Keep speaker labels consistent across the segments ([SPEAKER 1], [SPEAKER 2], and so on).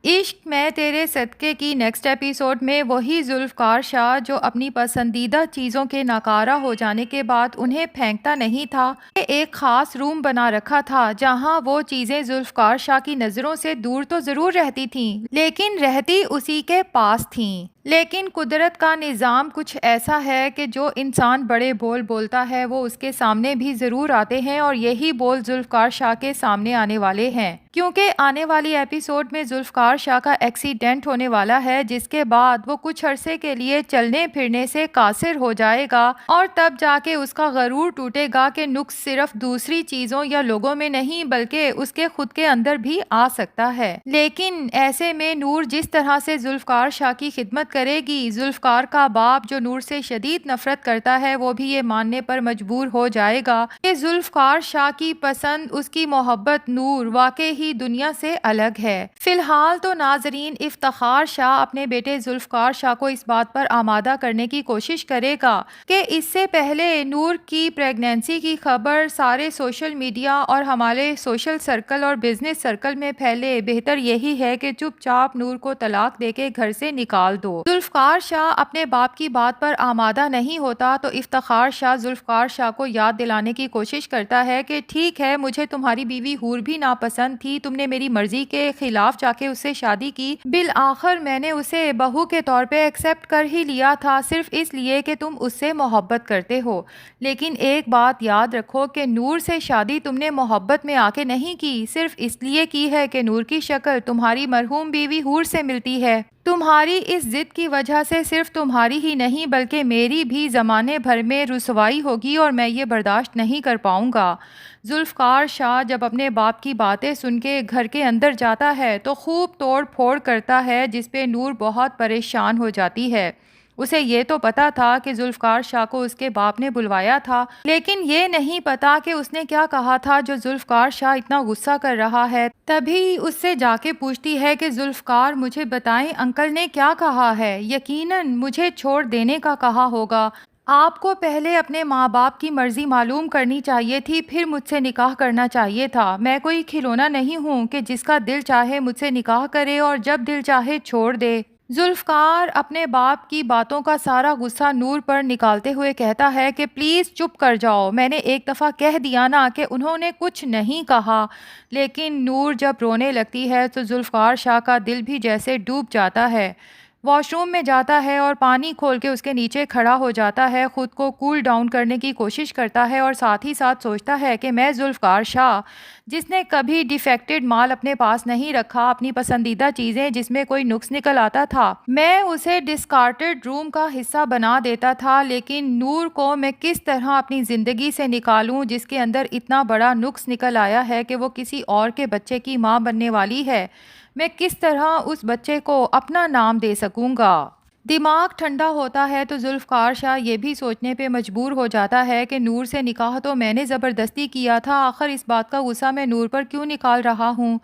[SPEAKER 1] عشق میں تیرے صدقے کی نیکسٹ ایپیسوڈ میں وہی ذوالفقار شاہ جو اپنی پسندیدہ چیزوں کے ناکارہ ہو جانے کے بعد انہیں پھینکتا نہیں تھا، ایک خاص روم بنا رکھا تھا جہاں وہ چیزیں ذوالفقار شاہ کی نظروں سے دور تو ضرور رہتی تھیں لیکن رہتی اسی کے پاس تھیں۔ لیکن قدرت کا نظام کچھ ایسا ہے کہ جو انسان بڑے بول بولتا ہے وہ اس کے سامنے بھی ضرور آتے ہیں، اور یہی بول ذوالفقار شاہ کے سامنے آنے والے ہیں، کیونکہ آنے والی ایپیسوڈ میں ذوالفقار شاہ کا ایکسیڈنٹ ہونے والا ہے جس کے بعد وہ کچھ عرصے کے لیے چلنے پھرنے سے قاصر ہو جائے گا، اور تب جا کے اس کا غرور ٹوٹے گا کہ نقص صرف دوسری چیزوں یا لوگوں میں نہیں بلکہ اس کے خود کے اندر بھی آ سکتا ہے۔ لیکن ایسے میں نور جس طرح سے ذوالفقار شاہ کی خدمت کرے گی، ذوالفقار کا باپ جو نور سے شدید نفرت کرتا ہے وہ بھی یہ ماننے پر مجبور ہو جائے گا کہ ذوالفقار شاہ کی پسند، اس کی محبت نور واقعی ہی دنیا سے الگ ہے۔ فی الحال تو ناظرین، افتخار شاہ اپنے بیٹے ذوالفقار شاہ کو اس بات پر آمادہ کرنے کی کوشش کرے گا کہ اس سے پہلے نور کی پریگنینسی کی خبر سارے سوشل میڈیا اور ہمارے سوشل سرکل اور بزنس سرکل میں پھیلے، بہتر یہی ہے کہ چپ چاپ نور کو طلاق دے کے گھر سے نکال دو۔ ذوالفقار شاہ اپنے باپ کی بات پر آمادہ نہیں ہوتا تو افتخار شاہ ذوالفقار شاہ کو یاد دلانے کی کوشش کرتا ہے کہ ٹھیک ہے، مجھے تمہاری بیوی حور بھی ناپسند تھی، تم نے میری مرضی کے خلاف جا کے اس سے شادی کی، بالآخر میں نے اسے بہو کے طور پہ ایکسیپٹ کر ہی لیا تھا صرف اس لیے کہ تم اس سے محبت کرتے ہو، لیکن ایک بات یاد رکھو کہ نور سے شادی تم نے محبت میں آ کے نہیں کی، صرف اس لیے کی ہے کہ نور کی شکل تمہاری مرحوم بیوی حور سے ملتی ہے۔ تمہاری اس ضد کی وجہ سے صرف تمہاری ہی نہیں بلکہ میری بھی زمانے بھر میں رسوائی ہوگی اور میں یہ برداشت نہیں کر پاؤں گا۔ ذوالفقار شاہ جب اپنے باپ کی باتیں سن کے گھر کے اندر جاتا ہے تو خوب توڑ پھوڑ کرتا ہے جس پہ نور بہت پریشان ہو جاتی ہے۔ اسے یہ تو پتا تھا کہ ذوالفقار شاہ کو اس کے باپ نے بلوایا تھا، لیکن یہ نہیں پتا کہ اس نے کیا کہا تھا جو ذوالفقار شاہ اتنا غصہ کر رہا ہے۔ تبھی اس سے جا کے پوچھتی ہے کہ ذوالفقار، مجھے بتائیں انکل نے کیا کہا ہے؟ یقیناً مجھے چھوڑ دینے کا کہا ہوگا۔ آپ کو پہلے اپنے ماں باپ کی مرضی معلوم کرنی چاہیے تھی، پھر مجھ سے نکاح کرنا چاہیے تھا۔ میں کوئی کھلونا نہیں ہوں کہ جس کا دل چاہے مجھ سے نکاح کرے اور جب دل چاہے چھوڑ دے۔ ذوالفقار اپنے باپ کی باتوں کا سارا غصہ نور پر نکالتے ہوئے کہتا ہے کہ پلیز چپ کر جاؤ، میں نے ایک دفعہ کہہ دیا نا کہ انہوں نے کچھ نہیں کہا۔ لیکن نور جب رونے لگتی ہے تو ذوالفقار شاہ کا دل بھی جیسے ڈوب جاتا ہے۔ واش روم میں جاتا ہے اور پانی کھول کے اس کے نیچے کھڑا ہو جاتا ہے، خود کو کول ڈاؤن کرنے کی کوشش کرتا ہے اور ساتھ ہی ساتھ سوچتا ہے کہ میں ذوالفقار شاہ جس نے کبھی ڈیفیکٹڈ مال اپنے پاس نہیں رکھا، اپنی پسندیدہ چیزیں جس میں کوئی نقص نکل آتا تھا میں اسے ڈسکارٹڈ روم کا حصہ بنا دیتا تھا، لیکن نور کو میں کس طرح اپنی زندگی سے نکالوں جس کے اندر اتنا بڑا نقص نکل آیا ہے کہ وہ کسی اور کے بچے کی ماں بننے والی ہے، میں کس طرح اس بچے کو اپنا نام دے سکوں گا؟ دماغ ٹھنڈا ہوتا ہے تو ذوالفقار شاہ یہ بھی سوچنے پہ مجبور ہو جاتا ہے کہ نور سے نکاح تو میں نے زبردستی کیا تھا، آخر اس بات کا غصہ میں نور پر کیوں نکال رہا ہوں۔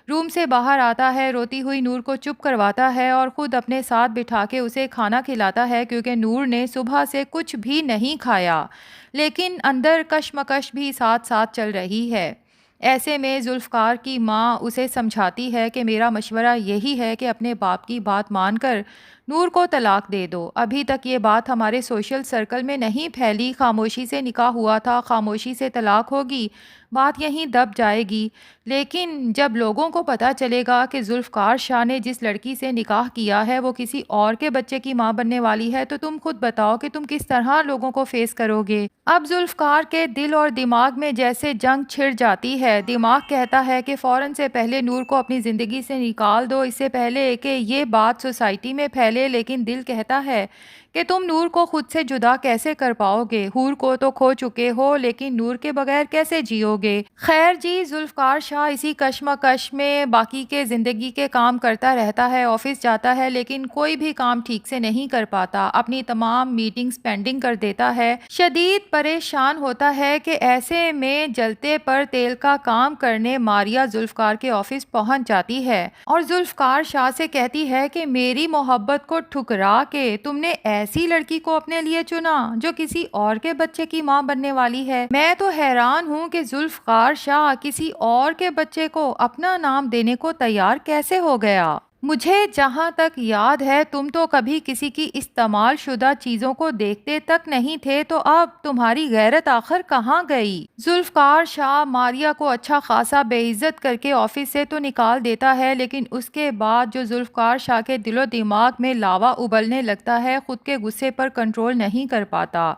[SPEAKER 1] روم سے باہر آتا ہے، روتی ہوئی نور کو چپ کرواتا ہے اور خود اپنے ساتھ بٹھا کے اسے کھانا کھلاتا ہے کیونکہ نور نے صبح سے کچھ بھی نہیں کھایا، لیکن اندر کشمکش بھی ساتھ ساتھ چل رہی ہے۔ ایسے میں ذوالفقار کی ماں اسے سمجھاتی ہے کہ میرا مشورہ یہی ہے کہ اپنے باپ کی بات مان کر نور کو طلاق دے دو۔ ابھی تک یہ بات ہمارے سوشل سرکل میں نہیں پھیلی، خاموشی سے نکاح ہوا تھا، خاموشی سے طلاق ہوگی، بات یہیں دب جائے گی، لیکن جب لوگوں کو پتہ چلے گا کہ ذوالفقار شاہ نے جس لڑکی سے نکاح کیا ہے وہ کسی اور کے بچے کی ماں بننے والی ہے تو تم خود بتاؤ کہ تم کس طرح لوگوں کو فیس کرو گے۔ اب ذوالفقار کے دل اور دماغ میں جیسے جنگ چھڑ جاتی ہے۔ دماغ کہتا ہے کہ فوراً سے پہلے نور کو اپنی زندگی سے نکال دو اس سے پہلے کہ یہ بات سوسائٹی میں پھیلے، لیکن دل کہتا ہے کہ تم نور کو خود سے جدا کیسے کر پاؤ گے؟ حور کو تو کھو چکے ہو لیکن نور کے بغیر کیسے جیو گے؟ خیر جی، ذوالفقار شاہ اسی کشمکش میں باقی کے زندگی کے کام کرتا رہتا ہے، آفس جاتا ہے لیکن کوئی بھی کام ٹھیک سے نہیں کر پاتا، اپنی تمام میٹنگز پینڈنگ کر دیتا ہے، شدید پریشان ہوتا ہے کہ ایسے میں جلتے پر تیل کا کام کرنے ماریا ذوالفقار کے آفس پہنچ جاتی ہے اور ذوالفقار شاہ سے کہتی ہے کہ میری محبت کو ٹھکرا کے تم نے ایسی لڑکی کو اپنے لیے چنا جو کسی اور کے بچے کی ماں بننے والی ہے۔ میں تو حیران ہوں کہ ذوالفقار شاہ کسی اور کے بچے کو اپنا نام دینے کو تیار کیسے ہو گیا۔ مجھے جہاں تک یاد ہے تم تو کبھی کسی کی استعمال شدہ چیزوں کو دیکھتے تک نہیں تھے، تو اب تمہاری غیرت آخر کہاں گئی؟ ذوالفقار شاہ ماریا کو اچھا خاصا بے عزت کر کے آفس سے تو نکال دیتا ہے، لیکن اس کے بعد جو ذوالفقار شاہ کے دل و دماغ میں لاوا ابلنے لگتا ہے، خود کے غصے پر کنٹرول نہیں کر پاتا،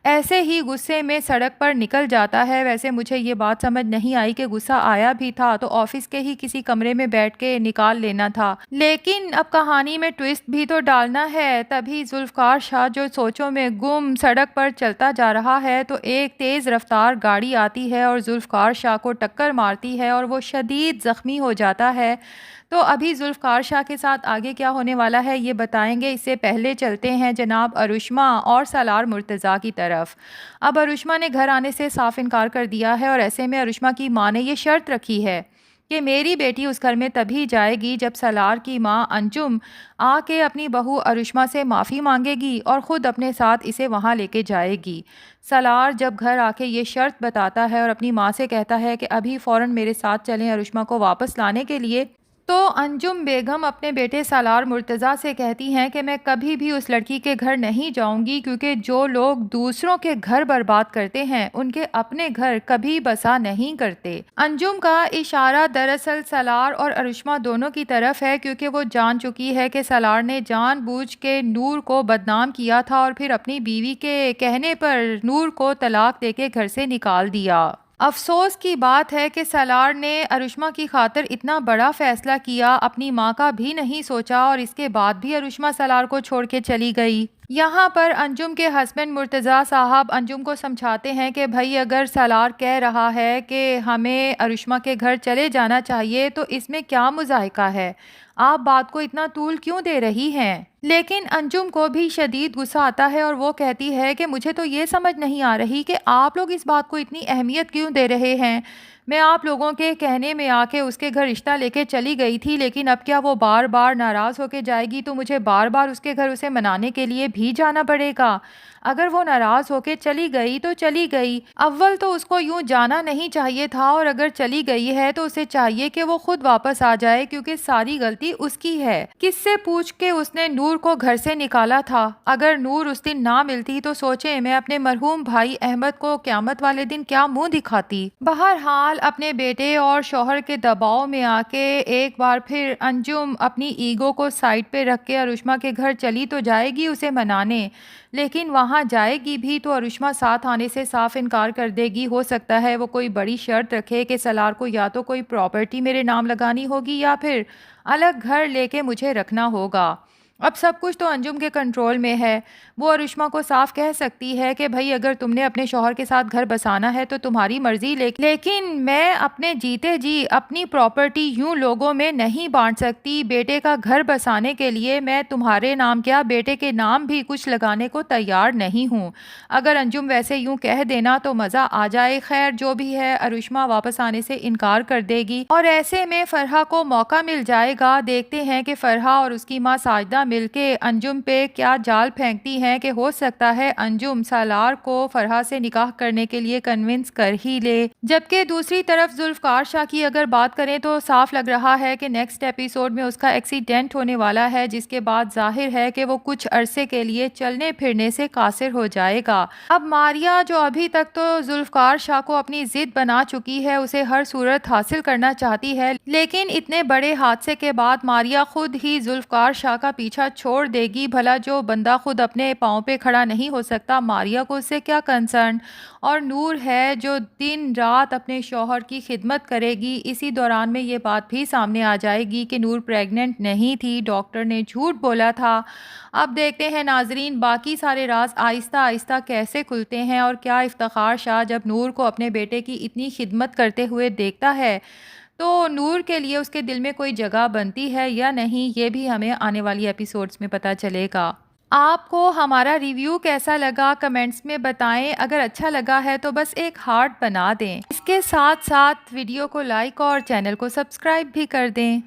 [SPEAKER 1] ایسے ہی غصے میں سڑک پر نکل جاتا ہے۔ ویسے مجھے یہ بات سمجھ نہیں آئی کہ غصہ آیا بھی تھا تو آفس کے ہی کسی کمرے میں بیٹھ کے نکال لینا تھا، لیکن اب کہانی میں ٹویسٹ بھی تو ڈالنا ہے۔ تبھی ذوالفقار شاہ جو سوچوں میں گم سڑک پر چلتا جا رہا ہے تو ایک تیز رفتار گاڑی آتی ہے اور ذوالفقار شاہ کو ٹکر مارتی ہے اور وہ شدید زخمی ہو جاتا ہے۔ تو ابھی ذوالفقار شاہ کے ساتھ آگے کیا ہونے والا ہے یہ بتائیں گے، اس سے پہلے چلتے ہیں جناب ارشما اور سالار مرتضیٰ کی طرف۔ اب ارشما نے گھر آنے سے صاف انکار کر دیا ہے، اور ایسے میں ارشما کی ماں نے یہ شرط رکھی ہے کہ میری بیٹی اس گھر میں تبھی جائے گی جب سالار کی ماں انجم آ کے اپنی بہو ارشما سے معافی مانگے گی اور خود اپنے ساتھ اسے وہاں لے کے جائے گی۔ سالار جب گھر آ کے یہ شرط بتاتا ہے اور اپنی ماں سے کہتا ہے کہ ابھی فوراً میرے ساتھ چلیں ارشما کو واپس لانے کے لیے، تو انجم بیگم اپنے بیٹے سالار مرتضیٰ سے کہتی ہیں کہ میں کبھی بھی اس لڑکی کے گھر نہیں جاؤں گی، کیونکہ جو لوگ دوسروں کے گھر برباد کرتے ہیں ان کے اپنے گھر کبھی بسا نہیں کرتے۔ انجم کا اشارہ دراصل سالار اور ارشما دونوں کی طرف ہے، کیونکہ وہ جان چکی ہے کہ سالار نے جان بوجھ کے نور کو بدنام کیا تھا اور پھر اپنی بیوی کے کہنے پر نور کو طلاق دے کے گھر سے نکال دیا۔ افسوس کی بات ہے کہ سالار نے ارشما کی خاطر اتنا بڑا فیصلہ کیا، اپنی ماں کا بھی نہیں سوچا، اور اس کے بعد بھی ارشما سالار کو چھوڑ کے چلی گئی۔ یہاں پر انجم کے ہسبینڈ مرتضیٰ صاحب انجم کو سمجھاتے ہیں کہ بھائی اگر سالار کہہ رہا ہے کہ ہمیں ارشما کے گھر چلے جانا چاہیے تو اس میں کیا مضائقہ ہے، آپ بات کو اتنا طول کیوں دے رہی ہیں؟ لیکن انجم کو بھی شدید غصہ آتا ہے اور وہ کہتی ہے کہ مجھے تو یہ سمجھ نہیں آ رہی کہ آپ لوگ اس بات کو اتنی اہمیت کیوں دے رہے ہیں۔ میں آپ لوگوں کے کہنے میں آ کے اس کے گھر رشتہ لے کے چلی گئی تھی، لیکن اب کیا وہ بار بار ناراض ہو کے جائے گی تو مجھے بار بار اس کے گھر اسے منانے کے لیے بھی جانا پڑے گا؟ اگر وہ ناراض ہو کے چلی گئی تو چلی گئی، اول تو اس کو یوں جانا نہیں چاہیے تھا، اور اگر چلی گئی ہے تو اسے چاہیے کہ وہ خود واپس آ جائے، کیونکہ ساری غلطی اس کی ہے۔ کس سے پوچھ کے اس نے نور کو گھر سے نکالا تھا؟ اگر نور اس دن نہ ملتی تو سوچیں میں اپنے مرحوم بھائی احمد کو قیامت والے دن کیا منہ دکھاتی۔ بہرحال اپنے بیٹے اور شوہر کے دباؤ میں آ کے ایک بار پھر انجم اپنی ایگو کو سائڈ پہ رکھ کے ارشما کے گھر چلی تو جائے گی اسے منانے، لیکن وہاں جائے گی بھی تو ارشما ساتھ آنے سے صاف انکار کر دے گی۔ ہو سکتا ہے وہ کوئی بڑی شرط رکھے کہ سالار کو یا تو کوئی پراپرٹی میرے نام لگانی ہوگی یا پھر الگ گھر لے کے مجھے رکھنا ہوگا۔ اب سب کچھ تو انجم کے کنٹرول میں ہے، وہ ارشما کو صاف کہہ سکتی ہے کہ بھائی اگر تم نے اپنے شوہر کے ساتھ گھر بسانا ہے تو تمہاری مرضی، لیکن میں اپنے جیتے جی اپنی پراپرٹی یوں لوگوں میں نہیں بانٹ سکتی۔ بیٹے کا گھر بسانے کے لیے میں تمہارے نام کیا بیٹے کے نام بھی کچھ لگانے کو تیار نہیں ہوں۔ اگر انجم ویسے یوں کہہ دینا تو مزہ آ جائے۔ خیر جو بھی ہے، ارشما واپس آنے سے انکار کر دے گی اور ایسے میں فرحہ کو موقع مل جائے گا۔ دیکھتے ہیں کہ فرحہ اور اس کی ماں ساجدہ مل کے انجم پہ کیا جال پھینکتی ہیں کہ ہو سکتا ہے انجم سالار کو فرحہ سے نکاح کرنے کے لیے کنونس کر ہی لے۔ جبکہ دوسری طرف ذوالفقار شاہ کی اگر بات کریں تو صاف لگ رہا ہے کہ نیکسٹ ایپیسوڈ میں اس کا ایکسیڈنٹ ہونے والا ہے، جس کے بعد ظاہر ہے کہ وہ کچھ عرصے کے لیے چلنے پھرنے سے قاصر ہو جائے گا۔ اب ماریا جو ابھی تک تو ذوالفقار شاہ کو اپنی ضد بنا چکی ہے، اسے ہر صورت حاصل کرنا چاہتی ہے، لیکن اتنے بڑے حادثے کے بعد ماریا خود ہی ذوالفقار شاہ کا پیچھا چھوڑ دے گی۔ بھلا جو بندہ خود اپنے پاؤں پہ کھڑا نہیں ہو سکتا، ماریا کو اس سے کیا کنسرن؟ اور نور ہے جو دن رات اپنے شوہر کی خدمت کرے گی۔ اسی دوران میں یہ بات بھی سامنے آ جائے گی کہ نور پریگننٹ نہیں تھی، ڈاکٹر نے جھوٹ بولا تھا۔ اب دیکھتے ہیں ناظرین باقی سارے راز آہستہ آہستہ کیسے کھلتے ہیں، اور کیا افتخار شاہ جب نور کو اپنے بیٹے کی اتنی خدمت کرتے ہوئے دیکھتا ہے تو نور کے لیے اس کے دل میں کوئی جگہ بنتی ہے یا نہیں، یہ بھی ہمیں آنے والی ایپیسوڈز میں پتہ چلے گا۔ آپ کو ہمارا ریویو کیسا لگا کمنٹس میں بتائیں، اگر اچھا لگا ہے تو بس ایک ہارٹ بنا دیں، اس کے ساتھ ساتھ ویڈیو کو لائک اور چینل کو سبسکرائب بھی کر دیں۔